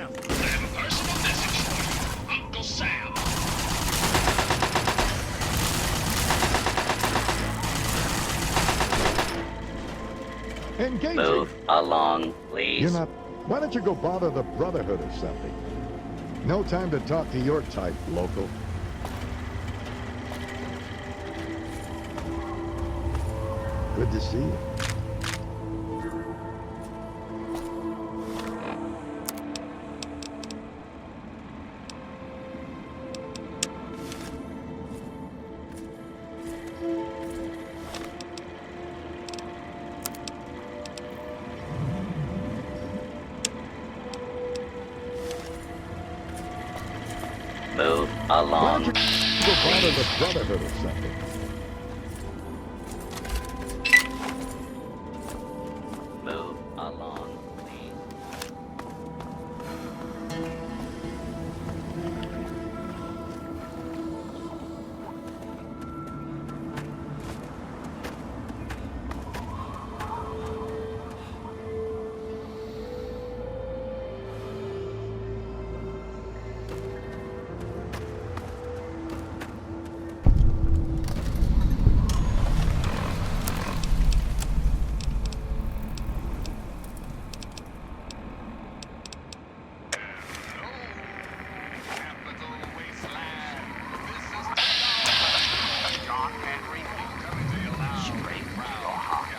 Sam. I have a personal message for you. Uncle Sam. Engaging. Move along, please. You're not... Why don't you go bother the Brotherhood or something? No time to talk to your type, local. Good to see you. Move Why along. don't you go bother the Brotherhood or something? Move along, please. Capital Wasteland. John Henry straight from your heart.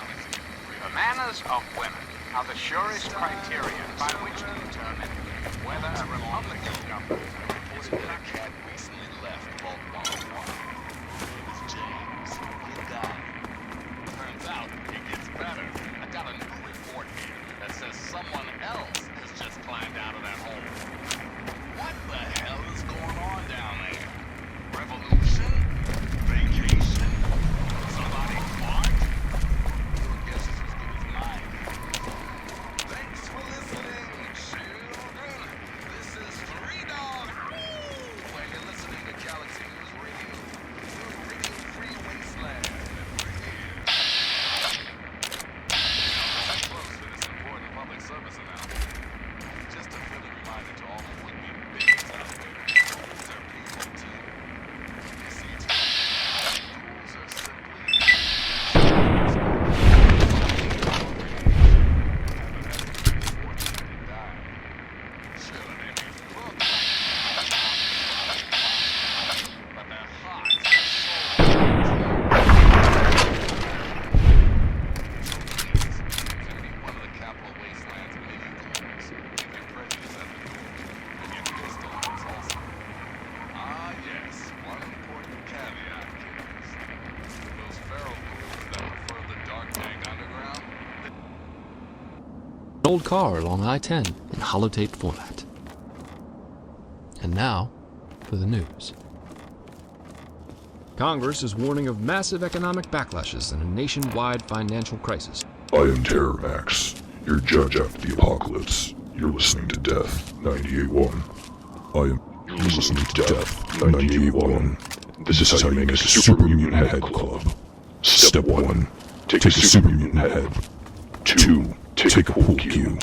The manners of women are the surest criterion by which to determine whether a Republican government That cat recently left Vault 101. It was James. He died. Turns out it gets better. I got a new report here that says someone else has just climbed out of that hole. What the hell is going on down there? Revolution? Vacation? Somebody fart? Your guess is as good as mine. Thanks for listening, children. This is Three Dog. When you're listening to Galaxy News Radio, you're Radio Free Wasteland. We're here. Close to this important public service announcement. Just a friendly reminder to all the would-be bigots out there. Rules are POT. You see, rules are simply... An old car along I-10 in holotape format. And now, for the news. Congress is warning of massive economic backlashes and a nationwide financial crisis. I am Terror Max, your judge after the apocalypse. You're listening to Death 98.1. You're listening to Death 98.1. This is how you make a super mutant head club. Step 1, take a super mutant head. 2, take a pool cue.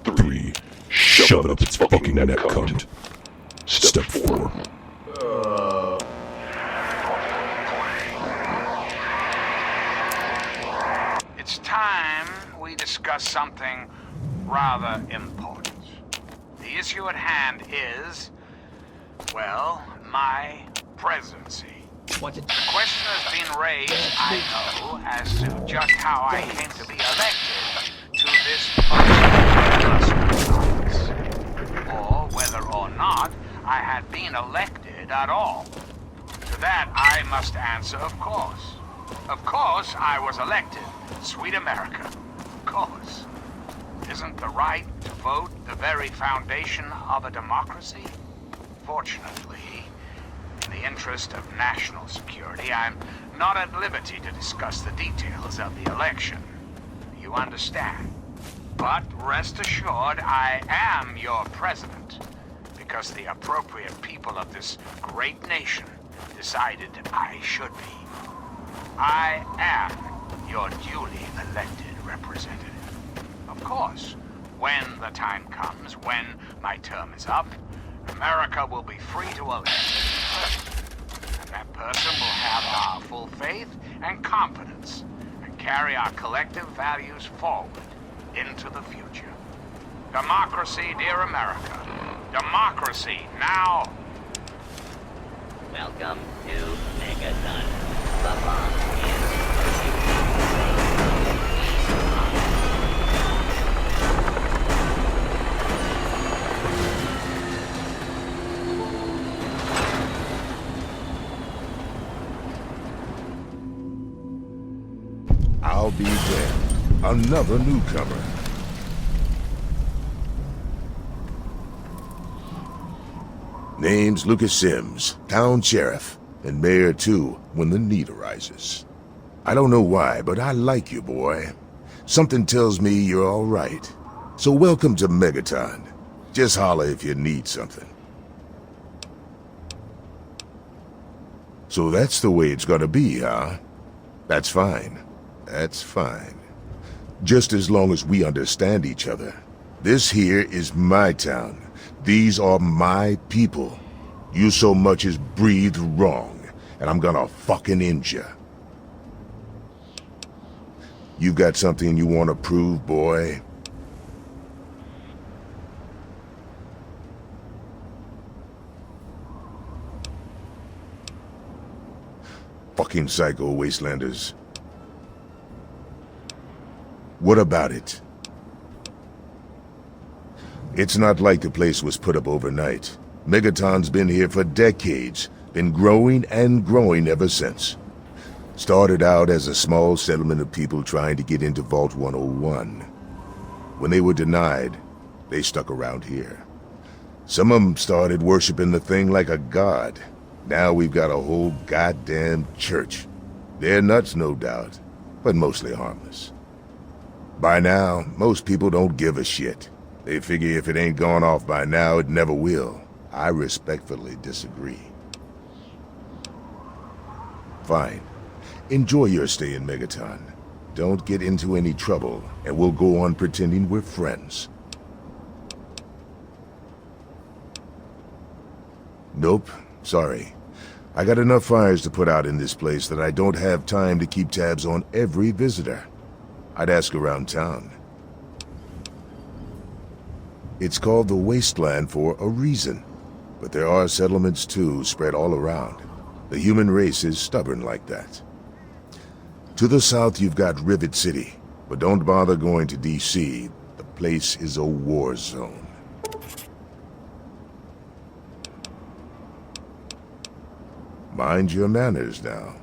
3, shove it up its fucking neck cunt. Step 4. It's time we discuss something rather important. The issue at hand is, well, my presidency. The question has been raised, I know, as to just how I came to be elected to this post of office, or whether or not I had been elected at all. To that I must answer, of course. Of course I was elected. Sweet America. Of course. Isn't the right to vote the very foundation of a democracy? Fortunately, in the interest of national security, I'm not at liberty to discuss the details of the election. You understand? But rest assured, I am your president, because the appropriate people of this great nation decided I should be. I am your duly elected representative. Of course, when the time comes, when my term is up, America will be free to elect a person. And that person will have our full faith and confidence and carry our collective values forward into the future. Democracy, dear America. Democracy, now. Welcome to Megaton. The bomb is I'll be damned. Another newcomer. Name's Lucas Sims, town sheriff, and mayor too, when the need arises. I don't know why, but I like you, boy. Something tells me you're all right. So welcome to Megaton. Just holler if you need something. So that's the way it's gonna be, huh? That's fine. That's fine. Just as long as we understand each other. This here is my town. These are my people. You so much as breathe wrong, and I'm gonna fucking end ya. You got something you want to prove, boy? Fucking psycho Wastelanders. What about it? It's not like the place was put up overnight. Megaton's been here for decades, been growing and growing ever since. Started out as a small settlement of people trying to get into Vault 101. When they were denied, they stuck around here. Some of them started worshiping the thing like a god. Now we've got a whole goddamn church. They're nuts, no doubt, but mostly harmless. By now, most people don't give a shit. They figure if it ain't gone off by now, it never will. I respectfully disagree. Fine. Enjoy your stay in Megaton. Don't get into any trouble, and we'll go on pretending we're friends. Nope. Sorry. I got enough fires to put out in this place that I don't have time to keep tabs on every visitor. I'd ask around town. It's called the Wasteland for a reason. But there are settlements too, spread all around. The human race is stubborn like that. To the south you've got Rivet City, but don't bother going to DC. The place is a war zone. Mind your manners now.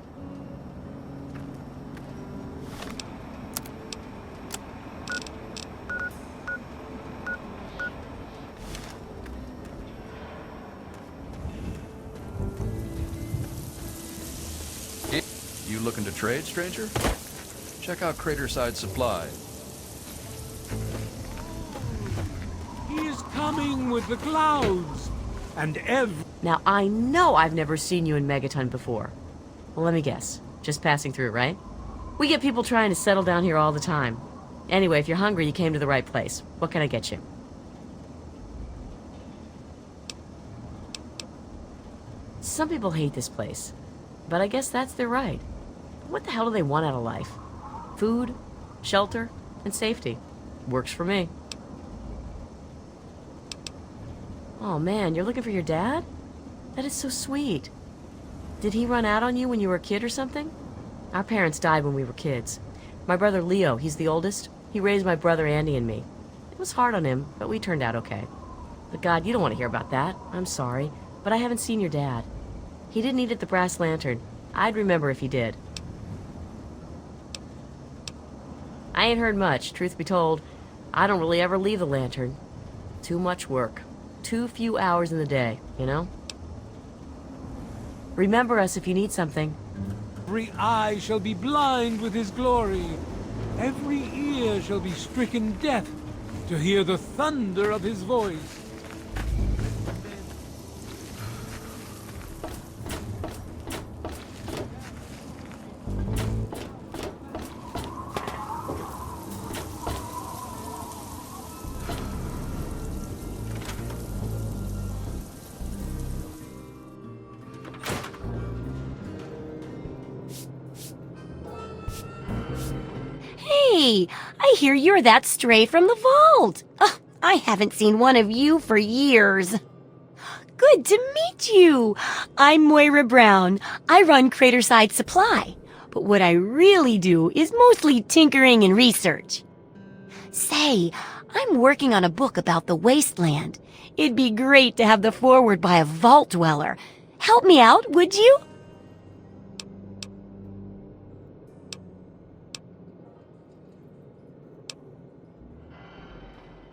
You looking to trade, stranger? Check out Craterside Supply. He is coming with the clouds, and Now, I know I've never seen you in Megaton before. Well, let me guess. Just passing through, right? We get people trying to settle down here all the time. Anyway, if you're hungry, you came to the right place. What can I get you? Some people hate this place, but I guess that's their right. What the hell do they want out of life? Food, shelter, and safety. Works for me. Oh man, you're looking for your dad? That is so sweet. Did he run out on you when you were a kid or something? Our parents died when we were kids. My brother Leo, he's the oldest. He raised my brother Andy and me. It was hard on him, but we turned out okay. But God, you don't want to hear about that. I'm sorry, but I haven't seen your dad. He didn't eat at the Brass Lantern. I'd remember if he did. I ain't heard much, truth be told. I don't really ever leave the Lantern. Too much work. Too few hours in the day, you know? Remember us if you need something. every eye shall be blind with his glory. Every ear shall be stricken deaf to hear the thunder of his voice. Say, I hear you're that stray from the vault. I haven't seen one of you for years. Good to meet you. I'm Moira Brown. I run Craterside Supply. But what I really do is mostly tinkering and research. Say, I'm working on a book about the Wasteland. It'd be great to have the foreword by a vault dweller. Help me out, would you?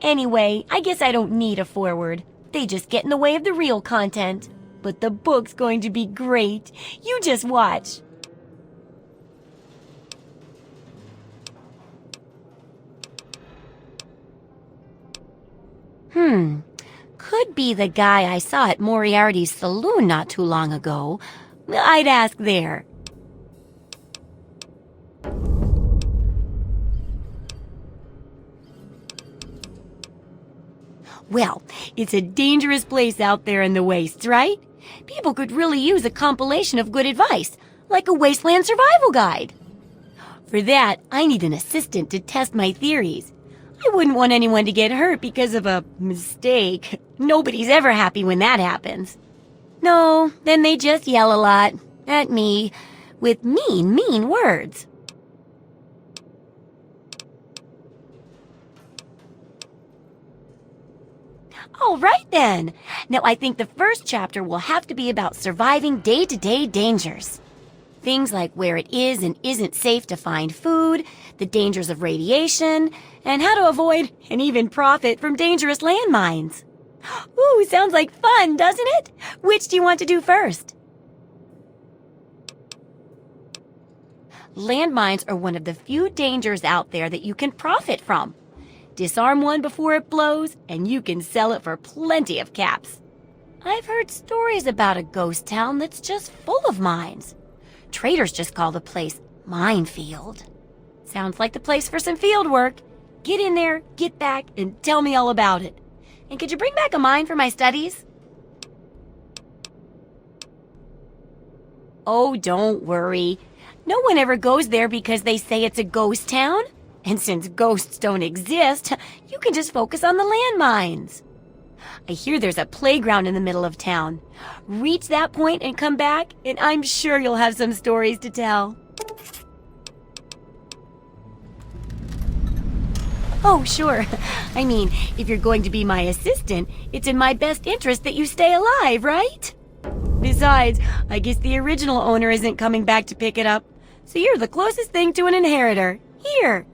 Anyway, I guess I don't need a foreword. They just get in the way of the real content. But the book's going to be great. You just watch. Could be the guy I saw at Moriarty's saloon not too long ago. I'd ask there. Well, it's a dangerous place out there in the wastes, right? People could really use a compilation of good advice, like a wasteland survival guide. For that, I need an assistant to test my theories. I wouldn't want anyone to get hurt because of a mistake. Nobody's ever happy when that happens. No, then they just yell a lot at me with mean words. All right, then. Now, I think the first chapter will have to be about surviving day-to-day dangers. Things like where it is and isn't safe to find food, the dangers of radiation, and how to avoid and even profit from dangerous landmines. Ooh, sounds like fun, doesn't it? Which do you want to do first? Landmines are one of the few dangers out there that you can profit from. Disarm one before it blows, and you can sell it for plenty of caps. I've heard stories about a ghost town that's just full of mines. Traders just call the place Minefield. Sounds like the place for some field work. Get in there, get back, and tell me all about it. And could you bring back a mine for my studies? Oh, don't worry. No one ever goes there because they say it's a ghost town. And since ghosts don't exist, you can just focus on the landmines. I hear there's a playground in the middle of town. Reach that point and come back, and I'm sure you'll have some stories to tell. Oh, sure. I mean, if you're going to be my assistant, it's in my best interest that you stay alive, right? Besides, I guess the original owner isn't coming back to pick it up, so you're the closest thing to an inheritor. Here.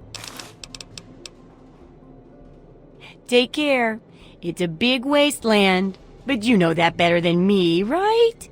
Take care. It's a big wasteland, but you know that better than me, right?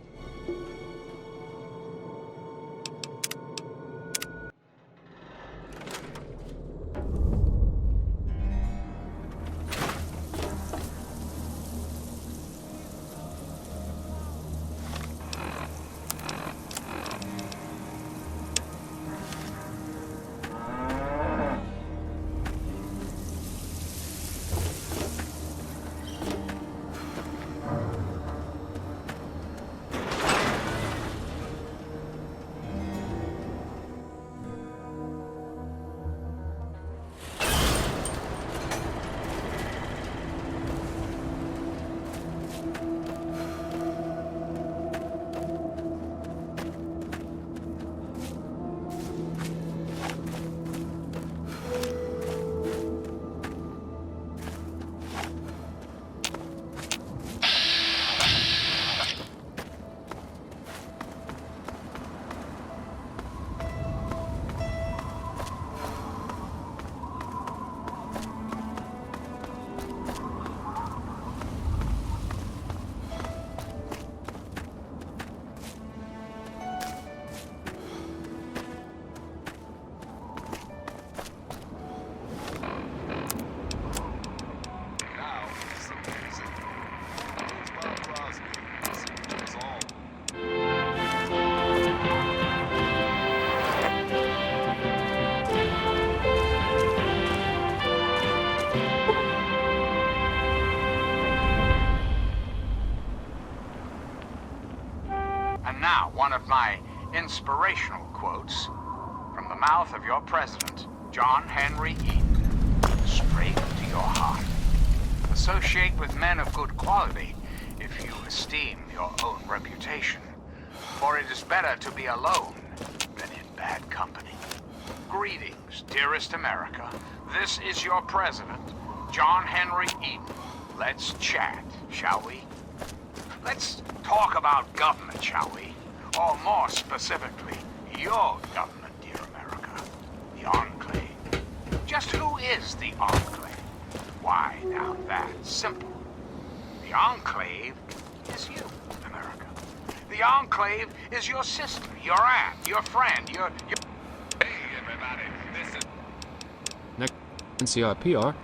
And now, one of my inspirational quotes from the mouth of your president. John Henry Eaton, straight to your heart. Associate with men of good quality if you esteem your own reputation, for it is better to be alone than in bad company. Greetings, dearest America. This is your president, John Henry Eaton. Let's chat, shall we? Let's talk about government, shall we? Or more specifically, your government, dear America. The Enclave. Just who is the Enclave? Why, now that's simple. The Enclave is you, America. The Enclave is your sister, your aunt, your friend, your... Hey, everybody, this is... Next, NCIPR.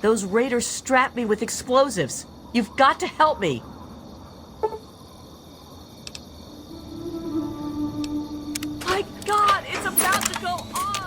Those raiders strapped me with explosives. You've got to help me. My God, it's about to go off!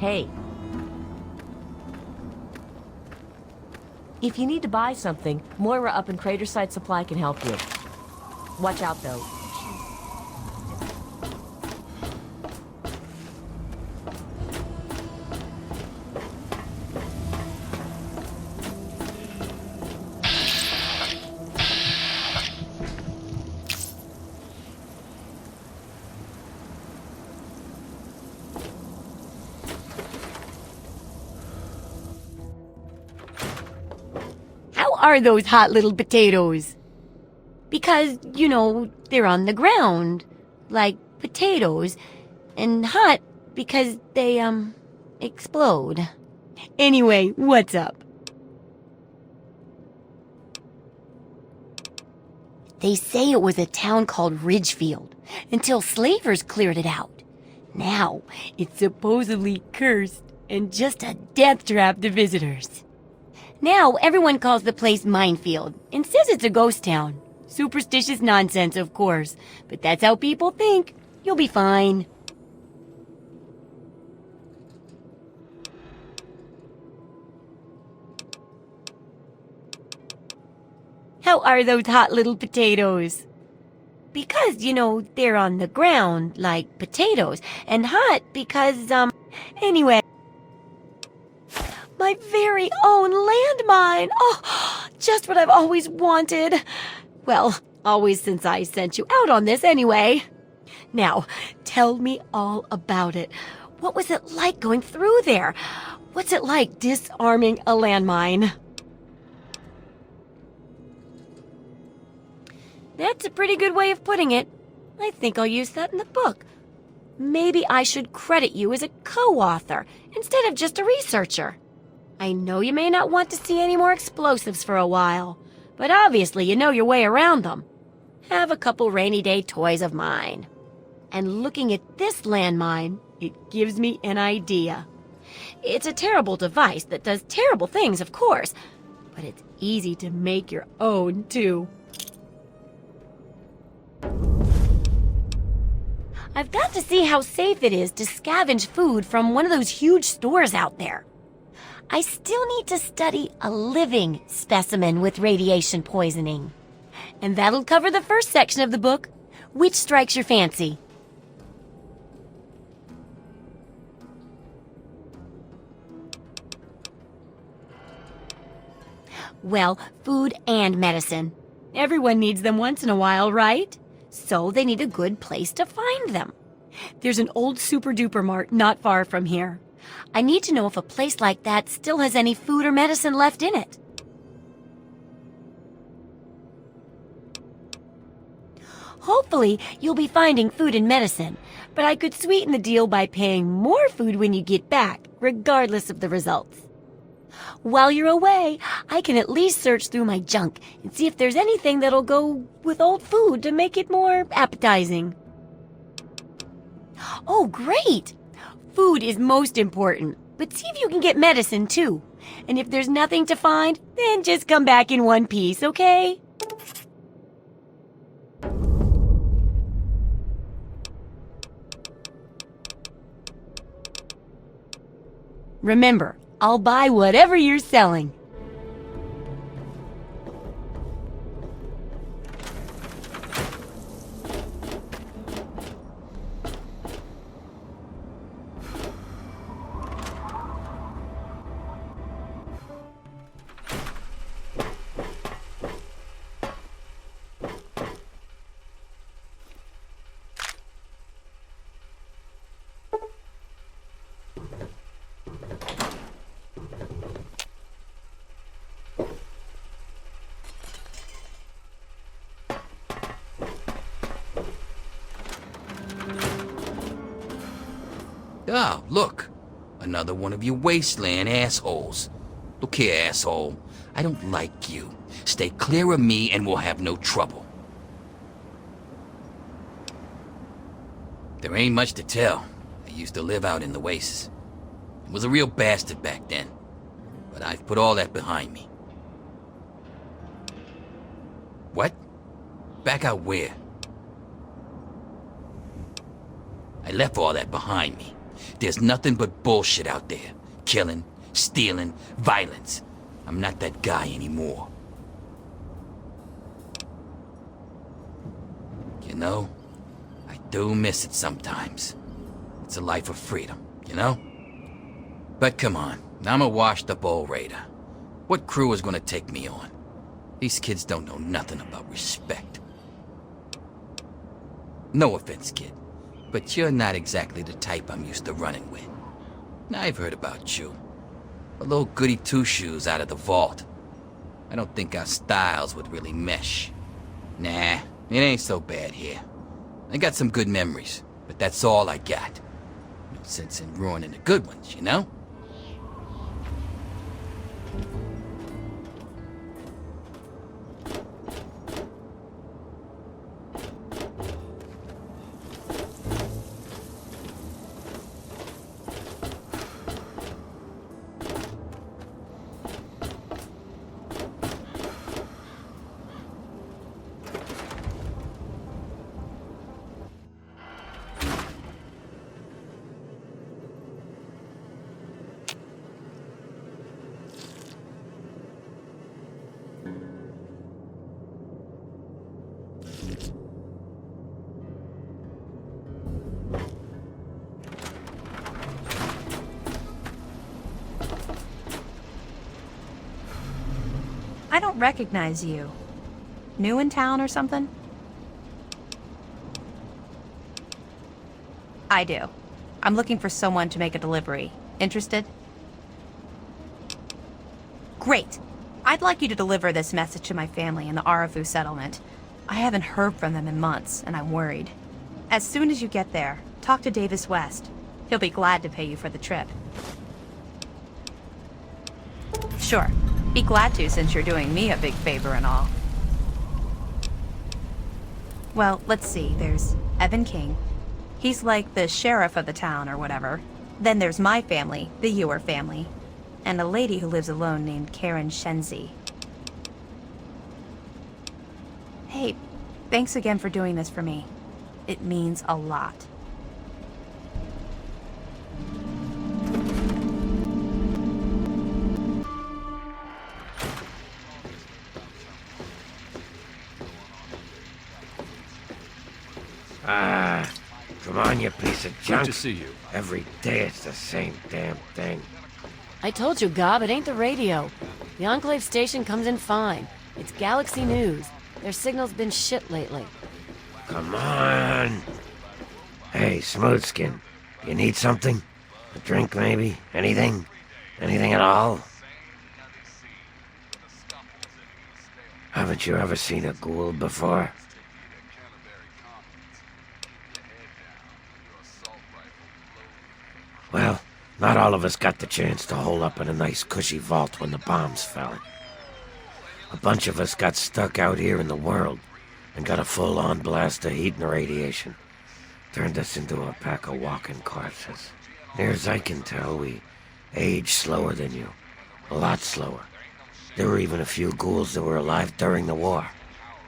Hey. If you need to buy something, Moira up in Craterside Supply can help you. Watch out, though. How are those hot little potatoes? Because, you know, they're on the ground, like potatoes, and hot because they, explode. Anyway, what's up? They say it was a town called Ridgefield until slavers cleared it out. Now, it's supposedly cursed and just a death trap to visitors. Now, everyone calls the place Minefield and says it's a ghost town. Superstitious nonsense, of course, but that's how people think. You'll be fine. How are those hot little potatoes? Because, you know, they're on the ground like potatoes, and hot because, anyway. My very own landmine! Oh, just what I've always wanted. Well, always since I sent you out on this anyway. Now, tell me all about it. What was it like going through there? What's it like disarming a landmine? That's a pretty good way of putting it. I think I'll use that in the book. Maybe I should credit you as a co-author instead of just a researcher. I know you may not want to see any more explosives for a while, but obviously you know your way around them. Have a couple rainy day toys of mine. And looking at this landmine, it gives me an idea. It's a terrible device that does terrible things, of course, but it's easy to make your own, too. I've got to see how safe it is to scavenge food from one of those huge stores out there. I still need to study a living specimen with radiation poisoning. And that'll cover the first section of the book. Which strikes your fancy? Well, food and medicine. Everyone needs them once in a while, right? So they need a good place to find them. There's an old super-duper mart not far from here. I need to know if a place like that still has any food or medicine left in it. Hopefully, you'll be finding food and medicine, but I could sweeten the deal by paying more food when you get back, regardless of the results. While you're away, I can at least search through my junk and see if there's anything that'll go with old food to make it more appetizing. Oh, great! Food is most important, but see if you can get medicine too. And if there's nothing to find, then just come back in one piece, okay? Remember, I'll buy whatever you're selling. Oh, look. Another one of you wasteland assholes. Look here, asshole. I don't like you. Stay clear of me and we'll have no trouble. There ain't much to tell. I used to live out in the wastes. I was a real bastard back then. But I've put all that behind me. What? Back out where? I left all that behind me. There's nothing but bullshit out there. Killing, stealing, violence. I'm not that guy anymore. You know, I do miss it sometimes. It's a life of freedom, you know? But come on, I'm a washed-up old raider. What crew is gonna take me on? These kids don't know nothing about respect. No offense, kid, but you're not exactly the type I'm used to running with. I've heard about you. A little goody two-shoes out of the vault. I don't think our styles would really mesh. Nah, it ain't so bad here. I got some good memories, but that's all I got. No sense in ruining the good ones, you know? I don't recognize you. New in town or something? I do. I'm looking for someone to make a delivery. Interested? Great! I'd like you to deliver this message to my family in the Arafu settlement. I haven't heard from them in months, and I'm worried. As soon as you get there, talk to Davis West. He'll be glad to pay you for the trip. Sure. Be glad to, since you're doing me a big favor and all. Well, let's see. There's Evan King. He's like the sheriff of the town or whatever. Then there's my family, the Ewer family. And a lady who lives alone named Karen Shenzi. Hey, thanks again for doing this for me. It means a lot. Come on, you piece of junk. Good to see you. Every day it's the same damn thing. I told you, Gob, it ain't the radio. The Enclave station comes in fine. It's Galaxy News. Their signal's been shit lately. Come on. Hey, Smoothskin, you need something? A drink, maybe? Anything? Anything at all? Haven't you ever seen a ghoul before? Well, not all of us got the chance to hole up in a nice cushy vault when the bombs fell. A bunch of us got stuck out here in the world and got a full-on blast of heat and radiation. Turned us into a pack of walking corpses. Near as I can tell, we age slower than you. A lot slower. There were even a few ghouls that were alive during the war.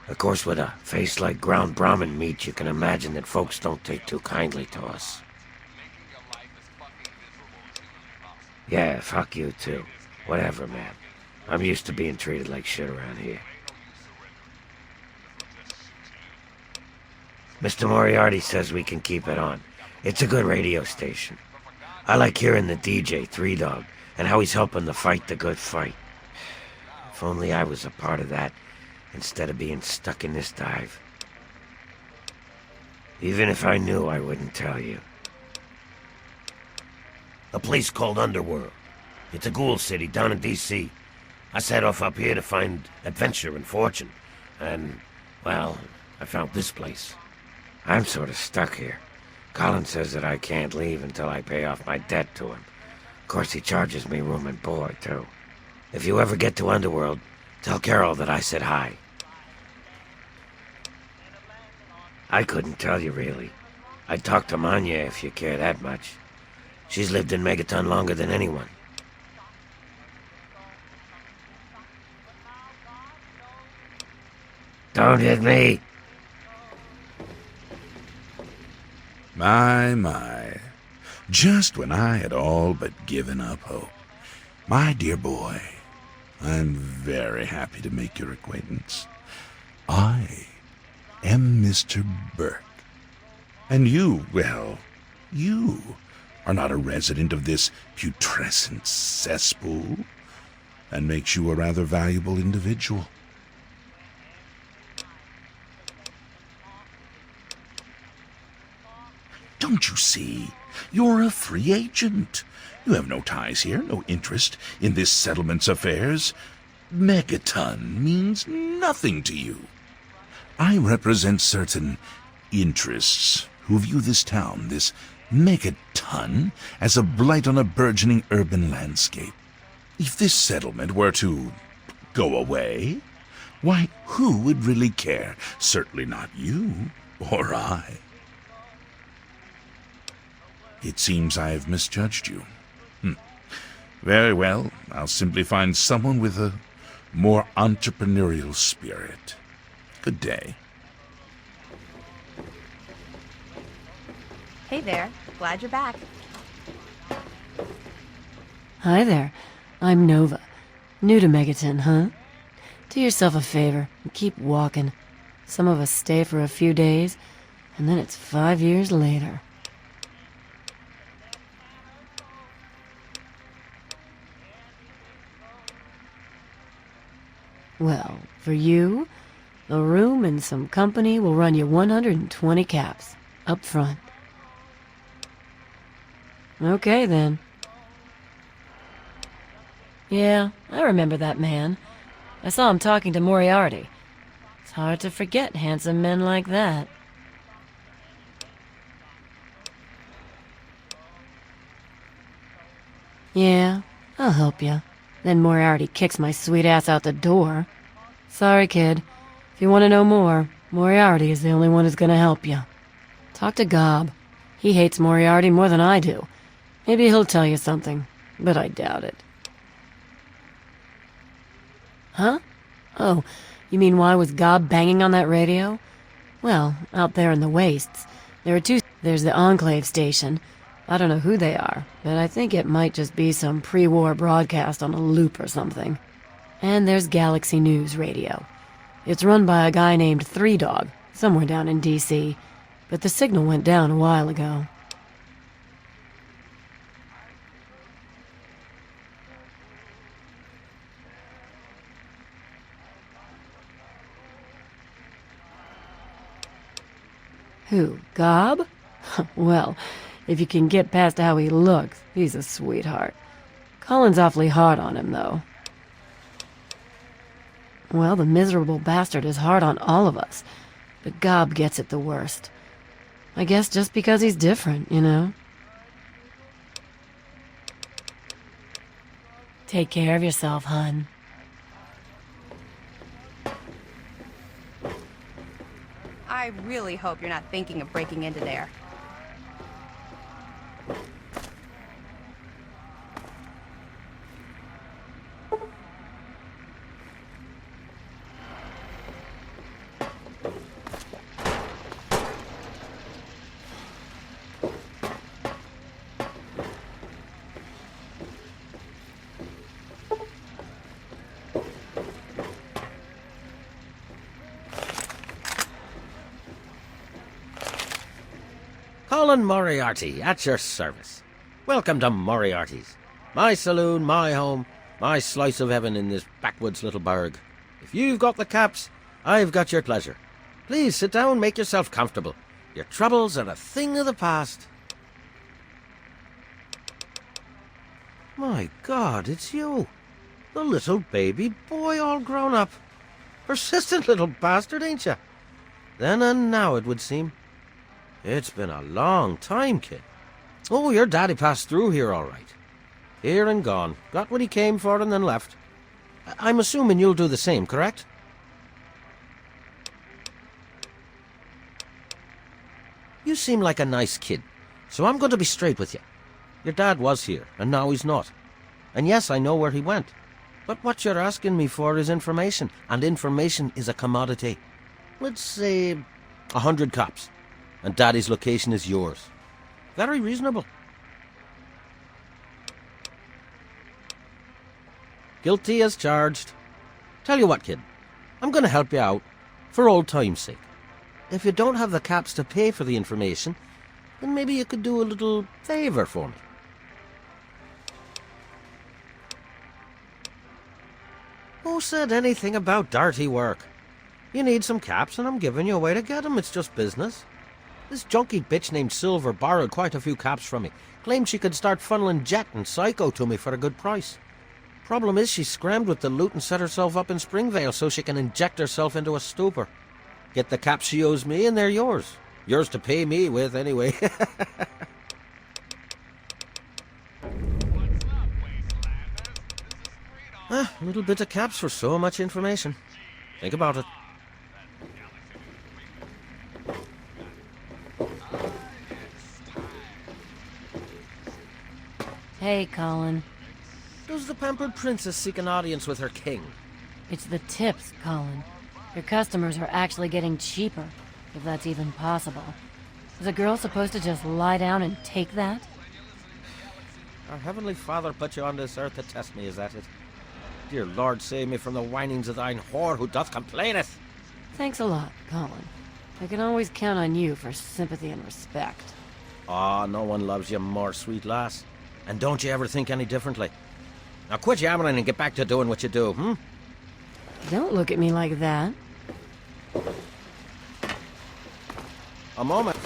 Of course, with a face like ground Brahmin meat, you can imagine that folks don't take too kindly to us. Yeah, fuck you too. Whatever, man. I'm used to being treated like shit around here. Mr. Moriarty says we can keep it on. It's a good radio station. I like hearing the DJ, Three Dog, and how he's helping to fight the good fight. If only I was a part of that, instead of being stuck in this dive. Even if I knew, I wouldn't tell you. A place called Underworld. It's a ghoul city down in D.C. I set off up here to find adventure and fortune. And, well, I found this place. I'm sort of stuck here. Colin says that I can't leave until I pay off my debt to him. Of course, he charges me room and board, too. If you ever get to Underworld, tell Carol that I said hi. I couldn't tell you, really. I'd talk to Manya if you care that much. She's lived in Megaton longer than anyone. Don't hit me! My. just when I had all but given up hope. My dear boy, I'm very happy to make your acquaintance. I am Mr. Burke. And you, well, you are not a resident of this putrescent cesspool. That makes you a rather valuable individual. Don't you see? You're a free agent. You have no ties here, no interest in this settlement's affairs. Megaton means nothing to you. I represent certain interests who view this town, this Megaton, as a blight on a burgeoning urban landscape. If this settlement were to go away, why, who would really care? Certainly not you or I. It seems I have misjudged you. Very well, I'll simply find someone with a more entrepreneurial spirit. Good day. Hey there. Glad you're back. Hi there. I'm Nova. New to Megaton, huh? Do yourself a favor and keep walking. Some of us stay for a few days, and then it's 5 years later. Well, for you, a room and some company will run you 120 caps, up front. Okay, then. Yeah, I remember that man. I saw him talking to Moriarty. It's hard to forget handsome men like that. Yeah, I'll help you. Then Moriarty kicks my sweet ass out the door. Sorry, kid. If you want to know more, Moriarty is the only one who's gonna help you. Talk to Gob. He hates Moriarty more than I do. Maybe he'll tell you something, but I doubt it. Huh? Oh, you mean why was Gob banging on that radio? Well, out there in the wastes, there are two. There's the Enclave station. I don't know who they are, but I think it might just be some pre-war broadcast on a loop or something. And there's Galaxy News Radio. It's run by a guy named Three Dog, somewhere down in D.C., but the signal went down a while ago. Who, Gob? Well, if you can get past how he looks, he's a sweetheart. Colin's awfully hard on him, though. Well, the miserable bastard is hard on all of us, but Gob gets it the worst. I guess just because he's different, you know? Take care of yourself, hun. I really hope you're not thinking of breaking into there. Colin Moriarty, at your service. Welcome to Moriarty's. My saloon, my home, my slice of heaven in this backwoods little burg. If you've got the caps, I've got your pleasure. Please sit down, make yourself comfortable. Your troubles are a thing of the past. My God, it's you. The little baby boy all grown up. Persistent little bastard, ain't you? Then and now, it would seem. It's been a long time, kid. Oh, your daddy passed through here all right. Here and gone. Got what he came for and then left. I'm assuming you'll do the same, correct? You seem like a nice kid, so I'm going to be straight with you. Your dad was here, and now he's not. And yes, I know where he went. But what you're asking me for is information, and information is a commodity. Let's say 100 cops. And Daddy's location is yours. Very reasonable. Guilty as charged. Tell you what, kid. I'm going to help you out, for old time's sake. If you don't have the caps to pay for the information, then maybe you could do a little favor for me. Who said anything about dirty work? You need some caps, and I'm giving you a way to get 'em. It's just business. This junky bitch named Silver borrowed quite a few caps from me. Claimed she could start funneling Jet and Psycho to me for a good price. Problem is, she scrammed with the loot and set herself up in Springvale so she can inject herself into a stupor. Get the caps she owes me, and they're yours. Yours to pay me with, anyway. A little bit of caps for so much information. Think about it. Hey, Colin. Does the pampered princess seek an audience with her king? It's the tips, Colin. Your customers are actually getting cheaper, if that's even possible. Is a girl supposed to just lie down and take that? Our Heavenly Father put you on this earth to test me, is that it? Dear Lord, save me from the whinings of thine whore who doth complaineth. Thanks a lot, Colin. I can always count on you for sympathy and respect. Ah, no one loves you more, sweet lass. And don't you ever think any differently. Now quit yammering and get back to doing what you do, hmm? Don't look at me like that. A moment.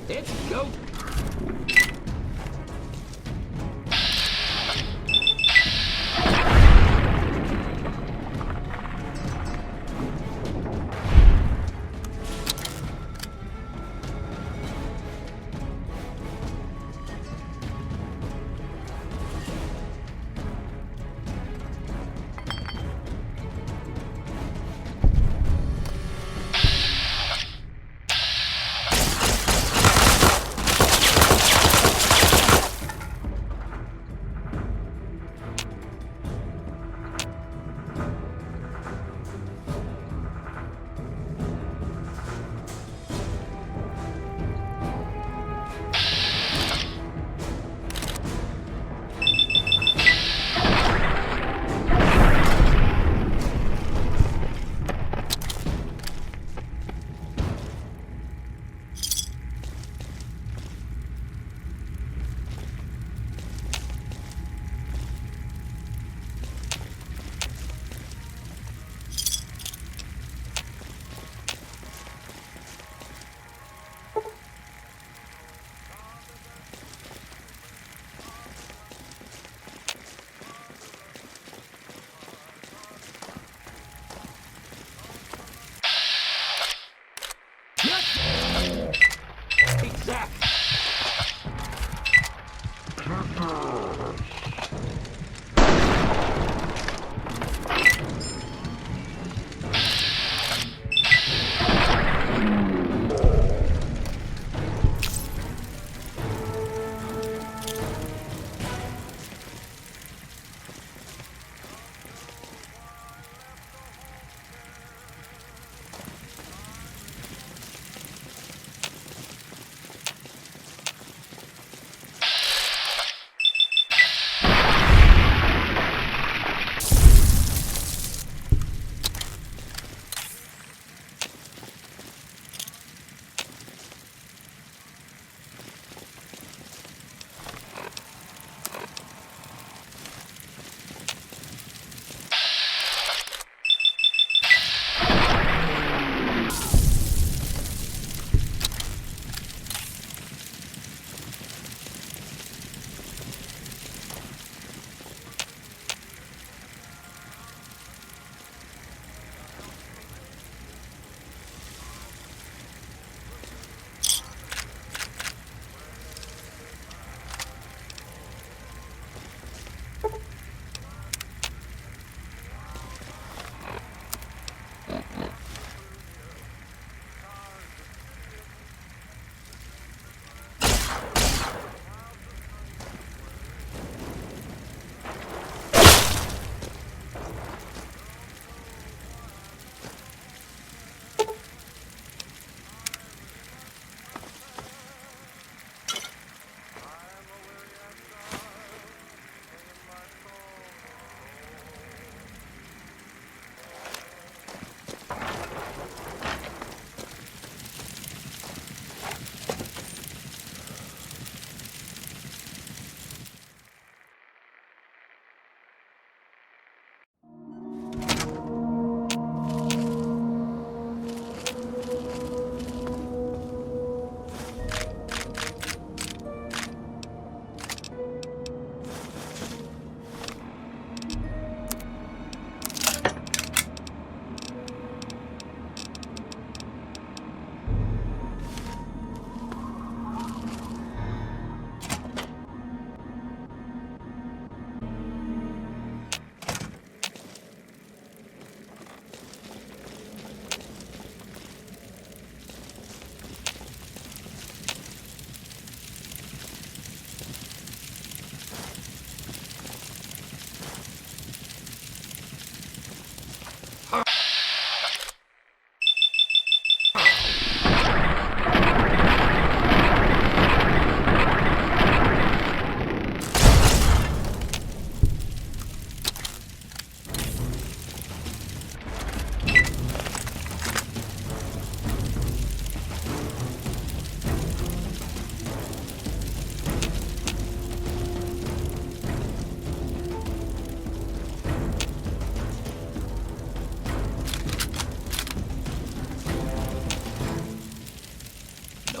Let's go. Exactly.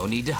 No need to...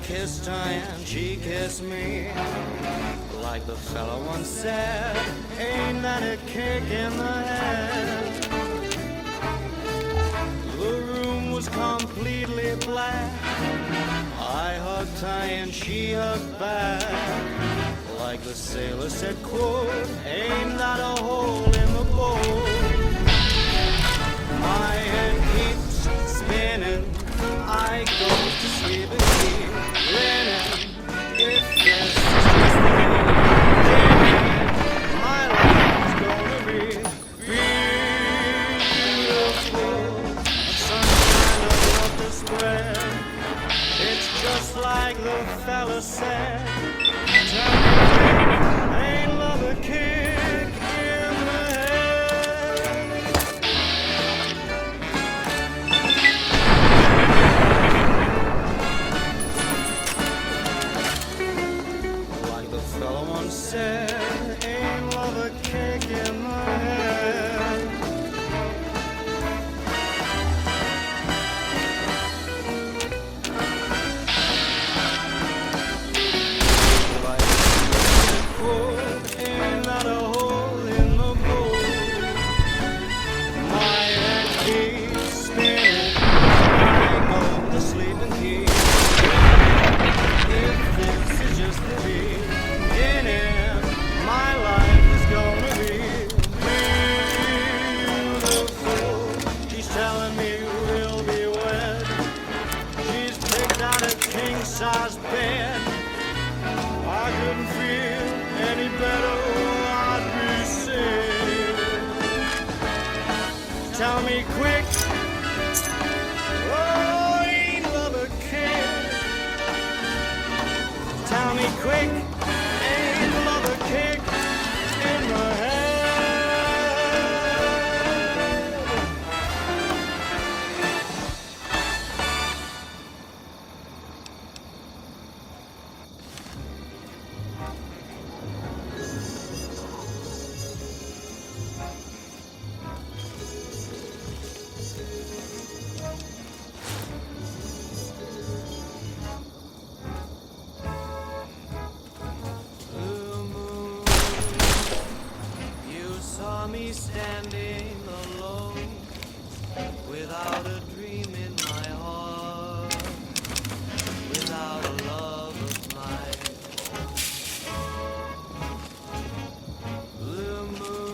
kissed her and she kissed me. Like the fella once said, ain't that a kick in the head? The room was completely black. I hugged her and she hugged back. Like the sailor said, quote, ain't that a hole in the boat? My head keeps spinning. I go to sleep and keep grinning. If this is just the beginning, my life's gonna be beautiful. Sunshine above the square. It's just like the fella said. Tell me, ain't love a kick in the head? Like the fella once said, ain't love a kick in the head? Ain't that a hole in the boat? My head keeps spinning. I go to sleep and keep. If this is just the beginning, my life is gonna be beautiful. She's telling me we'll be wed. She's picked out a king-size bed. I couldn't feel any better, I'd be sick. Tell me quick, oh, ain't love a kick? Tell me quick, ain't love a kick in the head? Me standing alone, without a dream in my heart, without a love of mine. Blue moon,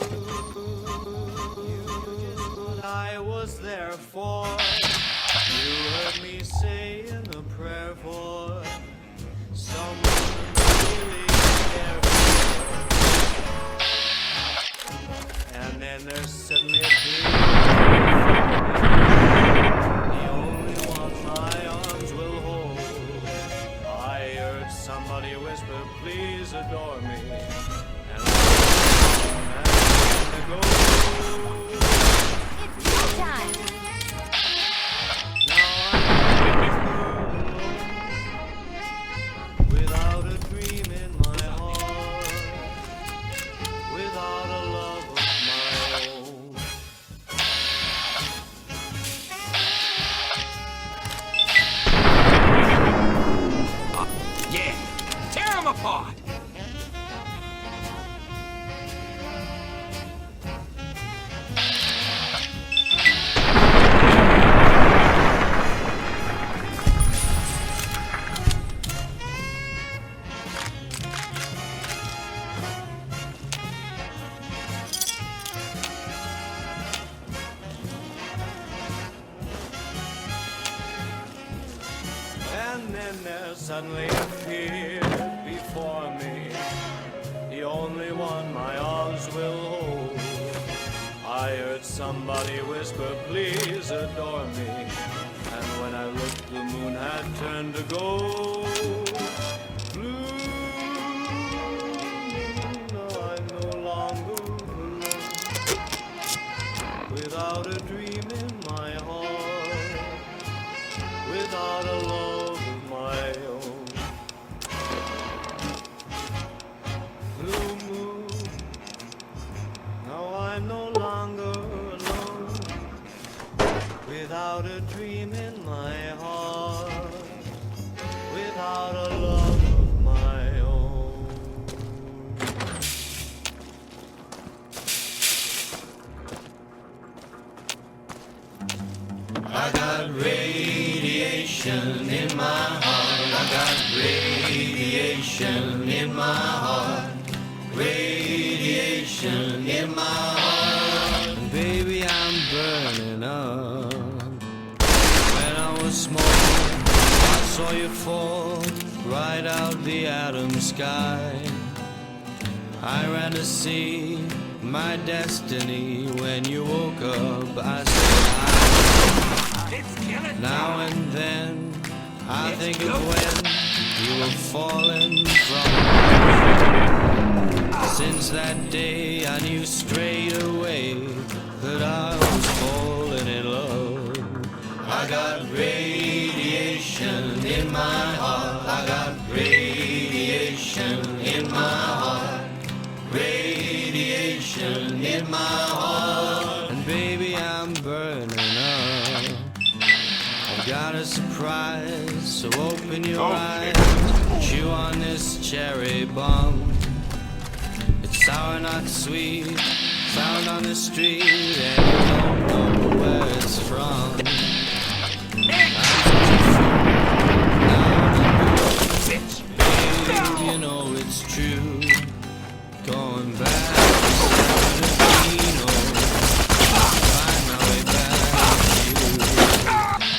I was there for. You heard me saying a prayer for someone really care for. And then there's suddenly a dream. The only one my arms will hold. I heard somebody whisper, please adore me. And I to go. It's showtime! Now I'm without a dream in my heart, without a love of my own. Yeah, tear them apart! And then there suddenly appeared before me the only one my arms will hold. I heard somebody whisper, please adore me. And when I looked, the moon had turned to gold. Blue moon, no, I'm no longer alone, without a dream in my heart, without a love of my own. Blue moon, now I'm no longer alone, without a dream in my heart, without without a love of my own. I got radiation in my heart. I got radiation in my heart. Radiation in my heart. And baby, I'm burning up. When I was small, I saw you fall right out the atom sky. I ran to see my destiny. When you woke up, I said, now and then I think of when you were falling from. Since that day I knew straight away that I was falling in love. I got radiation in my heart. I got radiation in my heart. Radiation in my heart. And baby, I'm burning up. I've got a surprise, so open your eyes. Chew on this cherry bomb. It's sour, not sweet. Found on the street, and you don't know where it's from. Babe, you know it's true. Going back to San find my way back to you.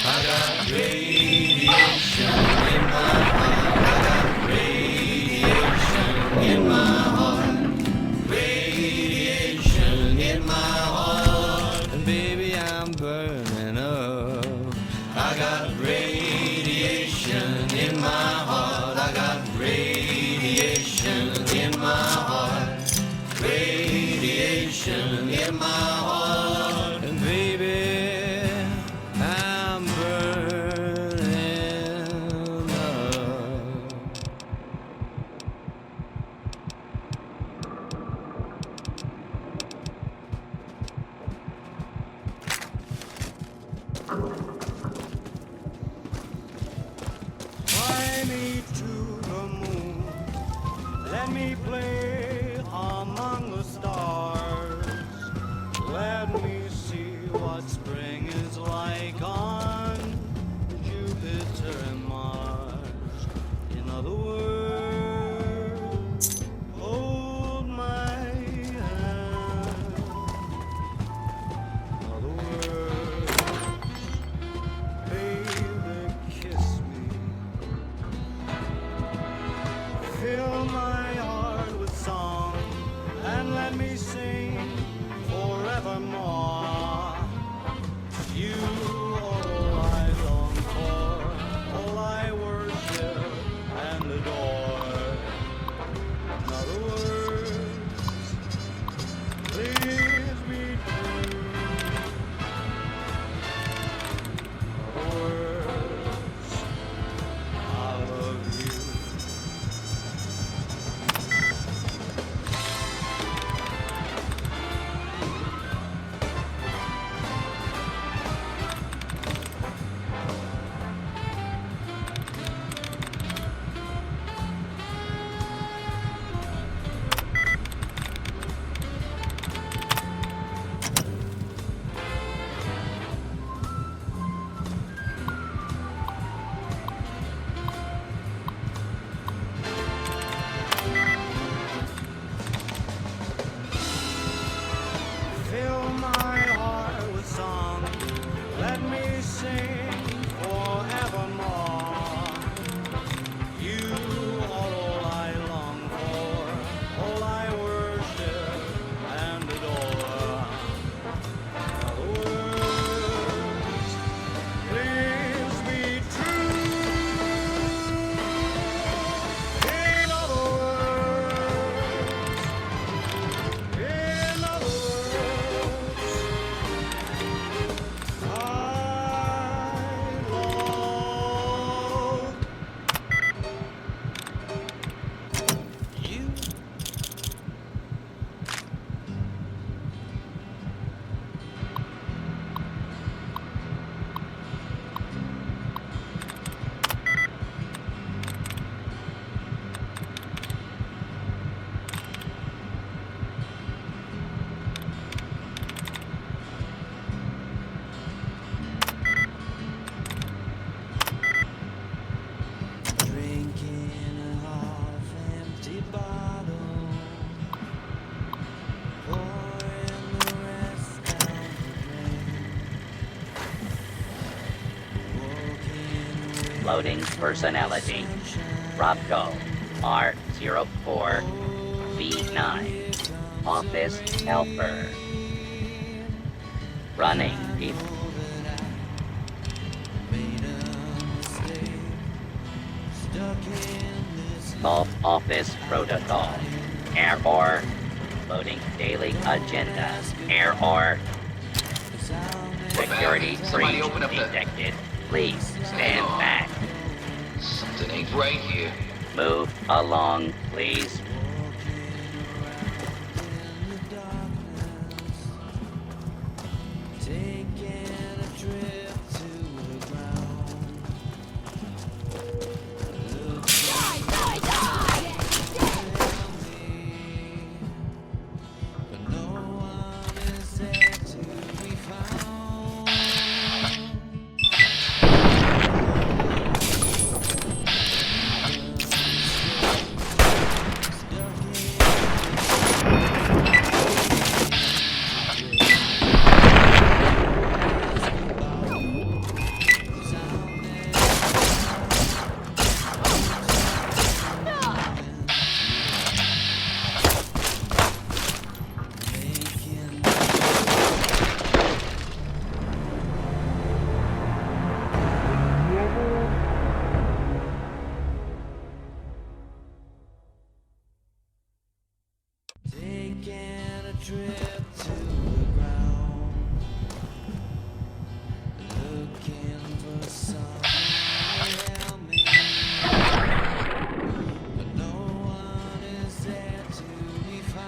I got radiation in my heart. I got radiation in my heart. Radiation in my heart. And baby, I'm burning up. I got radiation in my heart. I got radiation in my heart. Radiation in my heart. And baby, I'm burning up. Fly me to the moon. Let me play among the stars. Let me see what spring is like on Jupiter and Mars. In other words, hold my hand. In other words, baby, kiss me. Fill my heart with song and let me sing forevermore. You are all I long for, all I worship and adore. In other words, please be true. In other words, I love you. Loading personality. Robco, R04V9. Office helper. Running people. Vault office protocol. Error. Loading daily agenda. Error. Security breach detected. Please stand back. Something ain't right here. Move along, please.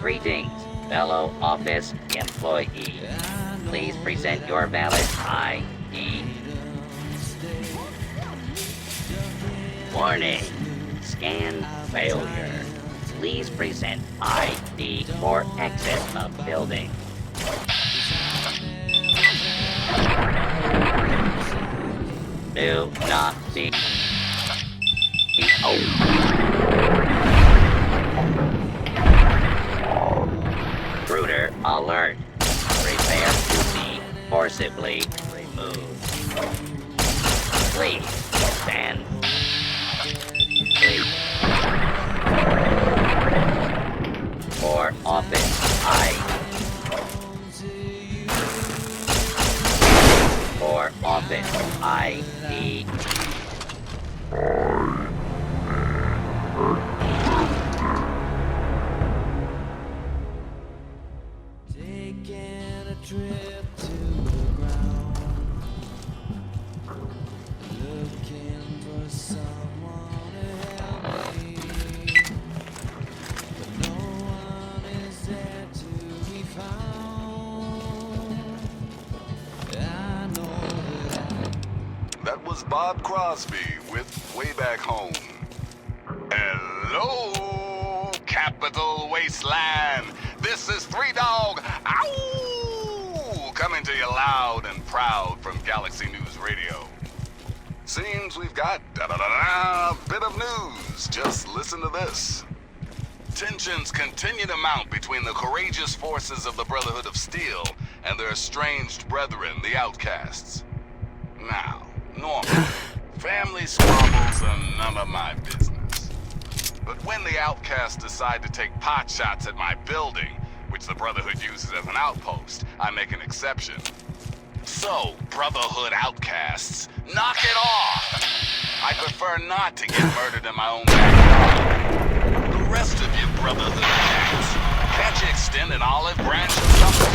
Greetings, fellow office employee. Please present your valid ID. Warning, scan failure. Please present ID for exit of building. Do not be... Intruder alert. Prepare to be forcibly removed. Please stand. Please. For office ID. For office ID. That was Bob Crosby with Way Back Home. Hello, Capital Wasteland. This is Three Dog. Ow! Coming to you loud and proud from Galaxy News Radio. Seems we've got a bit of news. Just listen to this. Tensions continue to mount between the courageous forces of the Brotherhood of Steel and their estranged brethren, the Outcasts. Now, normally, family squabbles are none of my business. But when the Outcasts decide to take pot shots at my building, which the Brotherhood uses as an outpost, I make an exception. So, Brotherhood Outcasts, knock it off! I prefer not to get murdered in my own backyard. The rest of you Brotherhood cats, can't you extend an olive branch or something?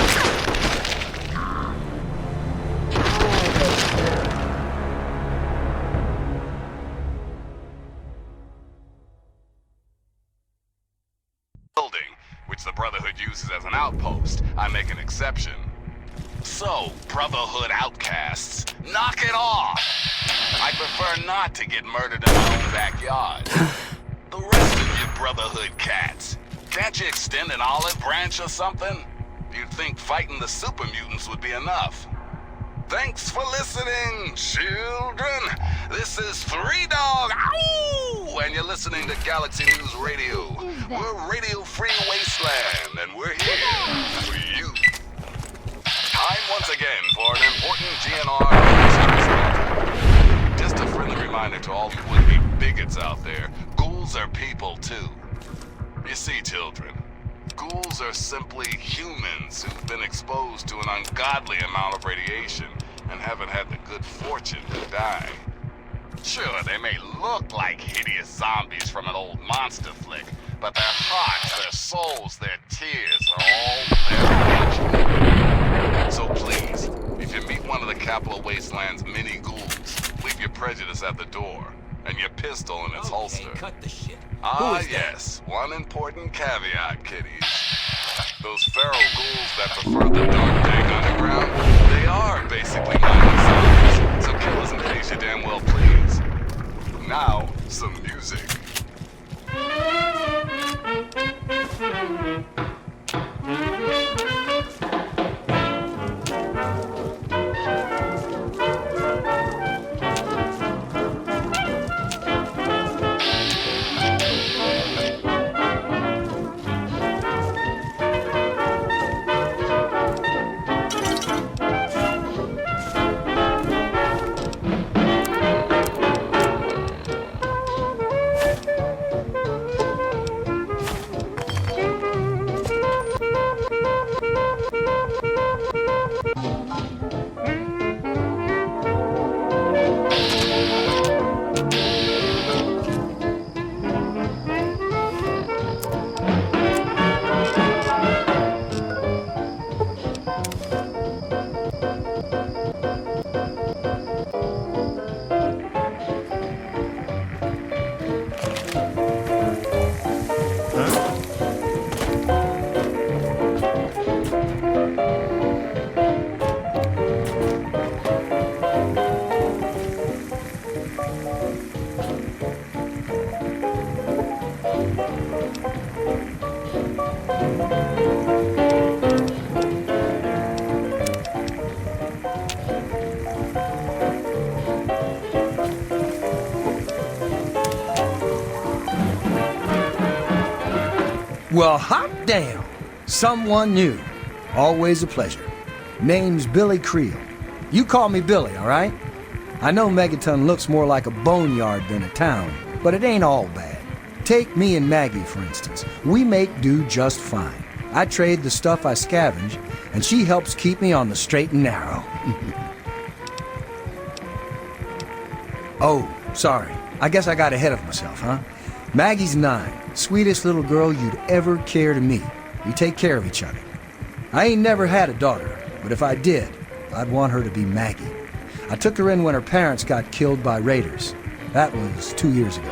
Which the Brotherhood uses as an outpost, I make an exception. So, Brotherhood Outcasts, knock it off! I prefer not to get murdered in my own backyard. The rest of you Brotherhood cats, can't you extend an olive branch or something? You'd think fighting the super mutants would be enough. Thanks for listening, children. This is Three Dog. Ow! And you're listening to Galaxy News Radio. We're Radio Free Wasteland, and we're here for you. Time once again for an important GNR Just a friendly reminder to all you would-be bigots out there. Ghouls are people, too. You see, children, ghouls are simply humans who've been exposed to an ungodly amount of radiation and haven't had the good fortune to die. Sure, they may look like hideous zombies from an old monster flick, but their hearts, their souls, their tears are all very natural. So please, if you meet one of the Capital Wasteland's mini ghouls, leave your prejudice at the door and your pistol in its holster. Cut the shit. Ah, yes, one important caveat, kiddies. Those feral ghouls that prefer the dark, dank underground, they are basically mindless zombies, so kill us in case you damn well please. Now, some music. Well, hot damn! Someone new. Always a pleasure. Name's Billy Creel. You call me Billy, all right? I know Megaton looks more like a boneyard than a town, but it ain't all bad. Take me and Maggie, for instance. We make do just fine. I trade the stuff I scavenge, and she helps keep me on the straight and narrow. Oh, sorry. I guess I got ahead of myself, huh? Maggie's 9. Sweetest little girl you'd ever care to meet. We take care of each other. I ain't never had a daughter, but if I did, I'd want her to be Maggie. I took her in when her parents got killed by raiders. That was 2 years ago.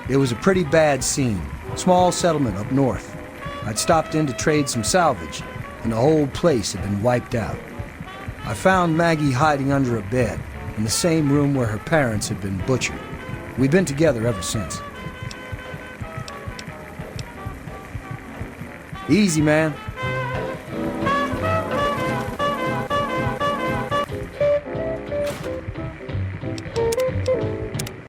It was a pretty bad scene. Small settlement up north. I'd stopped in to trade some salvage, and the whole place had been wiped out. I found Maggie hiding under a bed in the same room where her parents had been butchered. We've been together ever since. Easy, man.